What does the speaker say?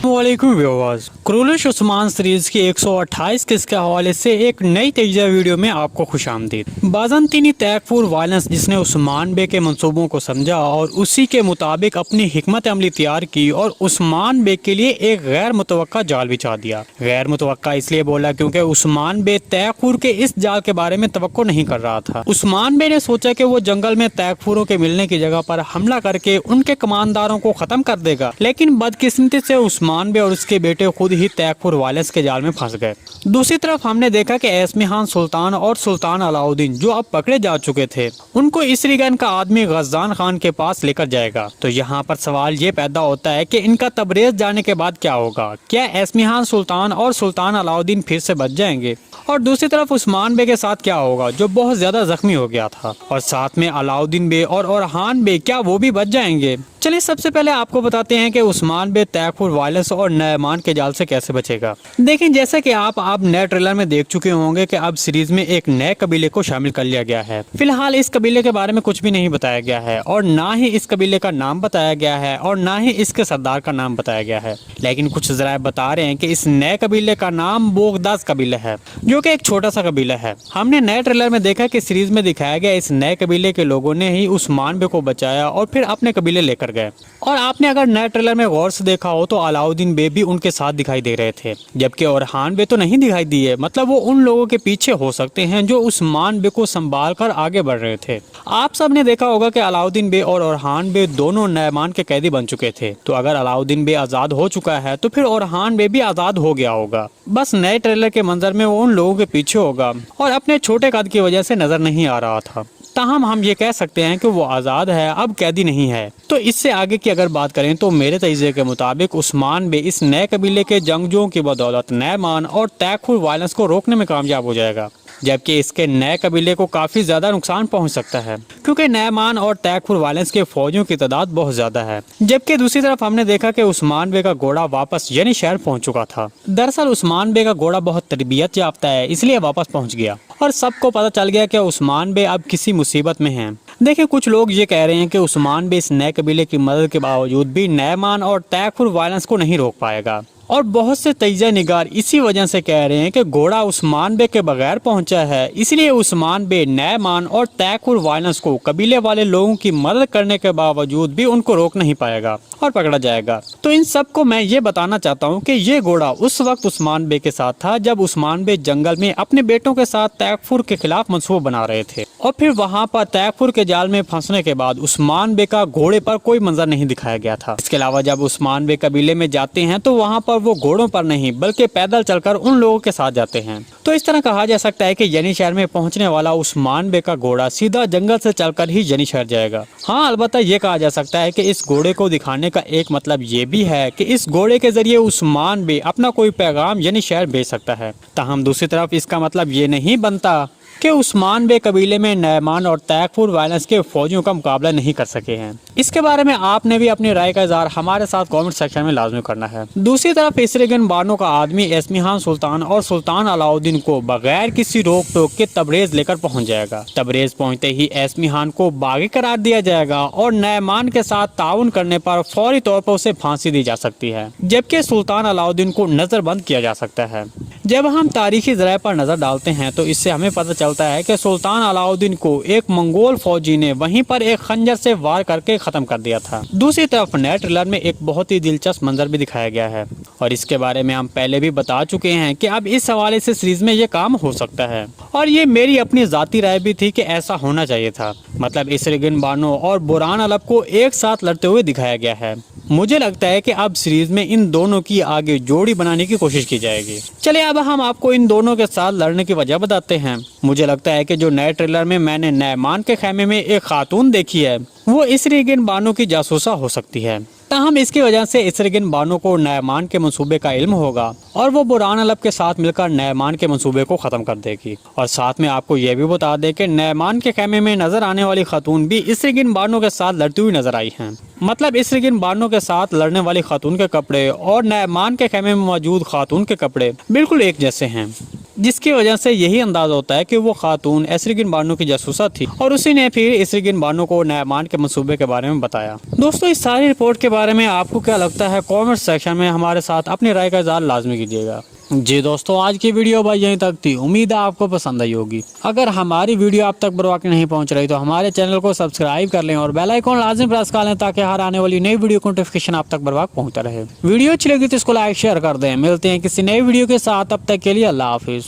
वालेकुम viewers, क्रूलिश Usman series की 128 किस्त के हवाले से एक नई तेजा वीडियो में आपको खुशामदीद। बाज़ंतीनी तैकफुर वायलेंस जिसने उस्मान बे के मंसूबों को समझा और उसी के मुताबिक अपनी हिकमत अमली तैयार की और उस्मान बे के लिए एक गैर मुतवक्का जाल बिछा दिया। गैर मुतवक्का इसलिए बोला क्योंकि उस्मान बे तैकफुर के इस जाल के बारे में तवक्को नहीं कर रहा था। उस्मान बे ने सोचा कि वो जंगल में तैकफुरों के मिलने की जगह पर हमला करके उनके कमानदारों को खत्म कर देगा, लेकिन बदकिस्मती से उस्मान बे और उसके बेटे खुद ही तैकफुर वायलेंस के जाल में फंस गए। दूसरी तरफ हमने देखा कि एसमीहान सुल्तान और सुल्तान अलाउद्दीन जो अब पकड़े जा चुके थे, उनको इसरीगन का आदमी गज़ान खान के पास लेकर जाएगा। तो यहाँ पर सवाल ये पैदा होता है कि इनका तबरेज जाने के बाद क्या होगा? क्या एसमीहान सुल्तान और सुल्तान अलाउद्दीन फिर से बच जाएंगे? और दूसरी तरफ उस्मान बे के साथ क्या होगा जो बहुत ज्यादा जख्मी हो गया था? और साथ में अलाउद्दीन बे और ओरहान बे, क्या वो भी बच जाएंगे? चलिए सबसे पहले आपको बताते हैं कि उस्मान बे तैकफुर वायलेंस और नयमान के जाल से कैसे बचेगा। देखें, जैसा कि आप नए ट्रेलर में देख चुके होंगे कि अब सीरीज में एक नए कबीले को शामिल कर लिया गया है। फिलहाल इस कबीले के बारे में कुछ भी नहीं बताया गया है और ना ही इस कबीले का नाम बताया गया है और ना ही इसके सरदार का नाम बताया गया है, लेकिन कुछ जराए बता रहे हैं कि इस नए कबीले का नाम बोगदास कबीला है, जो कि एक छोटा सा कबीला है। हमने नए ट्रेलर में देखा कि सीरीज में दिखाया गया इस नए कबीले के लोगों ने ही उस्मान बे को बचाया और फिर अपने कबीले लेकर गए। और आपने अगर नए ट्रेलर में गौर से देखा हो तो अलाउद्दीन बे भी उनके साथ दिखाई दे रहे थे, जबकि ओरहान बे तो नहीं दिखाई दिए। मतलब वो उन लोगों के पीछे हो सकते हैं जो उस्मान बे को संभाल कर आगे बढ़ रहे थे। आप सब ने देखा होगा कि अलाउद्दीन बे और ओरहान बे दोनों नयमान के कैदी बन चुके थे। तो अगर अलाउद्दीन बे आजाद हो चुका है तो फिर ओरहान बे भी आजाद हो गया होगा। बस नए ट्रेलर के मंजर में वो उन लोगों के पीछे होगा और अपने छोटे कद की वजह से नजर नहीं आ रहा था। ताहम हम ये कह सकते हैं कि वो आज़ाद है, अब कैदी नहीं है। तो इससे आगे की अगर बात करें तो मेरे तजज़िये के मुताबिक उस्मान बे इस नए कबीले के जंगजुओं की बदौलत नयमान और तैकफुर वायलेंस को रोकने में कामयाब हो जाएगा, जबकि इसके नए कबीले को काफ़ी ज़्यादा नुकसान पहुंच सकता है क्योंकि नयमान और तैकफुर वायलेंस के फौजियों की तादाद बहुत ज़्यादा है। जबकि दूसरी तरफ हमने देखा कि उस्मान बे का घोड़ा वापस यानी शहर पहुंच चुका था। दरअसल उस्मान बे का घोड़ा बहुत तरबियत याफ्ता है, इसलिए वापस पहुंच गया और सबको पता चल गया कि उस्मान बे अब किसी मुसीबत में हैं। देखिए, कुछ लोग ये कह रहे हैं कि उस्मान बे इस नए कबीले की मदद के बावजूद भी नयमान और तैकफुर वायलेंस को नहीं रोक पाएगा, और बहुत से तजिया निगार इसी वजह से कह रहे हैं कि घोड़ा उस्मान बे के बगैर पहुंचा है, इसलिए उस्मान बे नयमान और तैकफुर वायलेंस को कबीले वाले लोगों की मदद करने के बावजूद भी उनको रोक नहीं पाएगा और पकड़ा जाएगा। तो इन सब को मैं ये बताना चाहता हूँ कि ये घोड़ा उस वक्त उस्मान बे के साथ था जब उस्मान बे जंगल में अपने बेटों के साथ तैकफुर के खिलाफ मंसूबा बना रहे थे, और फिर वहाँ पर तैकफुर के जाल में फंसने के बाद उस्मान बे का घोड़े पर कोई मंजर नहीं दिखाया गया था। इसके अलावा जब उस्मान बे कबीले में जाते हैं तो वहाँ पर वो घोड़ों पर नहीं बल्कि पैदल चलकर उन लोगों के साथ जाते हैं। तो इस तरह कहा जा सकता है कि यनी शहर में पहुंचने वाला उस्मान बे का घोड़ा सीधा जंगल से चलकर ही यनी शहर जाएगा। हाँ, अलबत्ता ये कहा जा सकता है कि इस घोड़े को दिखाने का एक मतलब ये भी है कि इस घोड़े के जरिए उस्मान बे अपना कोई पैगाम यनी शहर भेज सकता है। ताहम दूसरी तरफ इसका मतलब ये नहीं बनता कि उस्मान बे कबीले में नयमान और तैकफुर वायलेंस के फौजियों का मुकाबला नहीं कर सके हैं। इसके बारे में आपने भी अपनी राय का इजहार हमारे साथ कमेंट सेक्शन में लाजमी करना है। दूसरी तरफ इसरीगन बानो का आदमी एसमीहान सुल्तान और सुल्तान अलाउद्दीन को बगैर किसी रोक टोक के तबरेज लेकर पहुंच जाएगा। तबरेज पहुंचते ही एसमीहान को बागी करार दिया जाएगा और नयमान के साथ ताउन करने पर फौरी तौर पर उसे फांसी दी जा सकती है, जबकि सुल्तान अलाउद्दीन को नजरबंद किया जा सकता है। जब हम तारीखी जराये पर नजर डालते हैं तो इससे हमें पता चलता है कि सुल्तान अलाउद्दीन को एक मंगोल फौजी ने वहीं पर एक खंजर से वार करके खत्म कर दिया था। दूसरी तरफ नए ट्रेलर में एक बहुत ही दिलचस्प मंजर भी दिखाया गया है और इसके बारे में हम पहले भी बता चुके हैं कि अब इस हवाले से सीरीज में ये काम हो सकता है, और ये मेरी अपनी जाती राय भी थी कि ऐसा होना चाहिए था। मतलब इसरीगन बानो और बुरहान अलब को एक साथ लड़ते हुए दिखाया गया है। मुझे लगता है कि अब सीरीज में इन दोनों की आगे जोड़ी बनाने की कोशिश की जाएगी। चलिए अब हम आपको इन दोनों के साथ लड़ने की वजह बताते हैं। मुझे लगता है कि जो नए ट्रेलर में मैंने नयमान के खैमे में एक खातून देखी है वो इसरीगन बानो की जासूसा हो सकती है। ताहम इसकी वजह से इसरीगन बानो को नयमान के मंसूबे का इल्म होगा और वो बुरहान अलब के साथ मिलकर नयमान के मंसूबे को खत्म कर देगी। और साथ में आपको ये भी बता दें कि नयमान के खैमे में नजर आने वाली खातून भी इसरीगन बानो के साथ लड़ती हुई नजर आई हैं। मतलब इसरीगन बानो के साथ लड़ने वाली खातून के कपड़े और नयमान के खैमे में मौजूद खातून के कपड़े बिल्कुल एक जैसे हैं। जिसकी वजह से यही अंदाज होता है कि वो खातून एसरिगिन बानो की जासूसा थी और उसी ने फिर एसरिगिन बानो को नयमान के मंसूबे के बारे में बताया। दोस्तों, इस सारी रिपोर्ट के बारे में आपको क्या लगता है, कमेंट सेक्शन में हमारे साथ अपनी राय का इज़हार लाजमी कीजिएगा। जी दोस्तों, आज की वीडियो भाई यहीं तक थी। उम्मीद है आपको पसंद आई होगी। अगर हमारी वीडियो आप तक बरवक्त नहीं पहुंच रही तो हमारे चैनल को सब्सक्राइब कर लें और बेल आइकॉन लाजमी प्रेस कर लें ताकि हर आने वाली नई वीडियो को नोटिफिकेशन आप तक बरवक्त पहुंचता रहे। वीडियो अच्छी लगी तो इसको लाइक शेयर कर दें। मिलते हैं किसी नई वीडियो के साथ, तब तक के लिए अल्लाह हाफिज।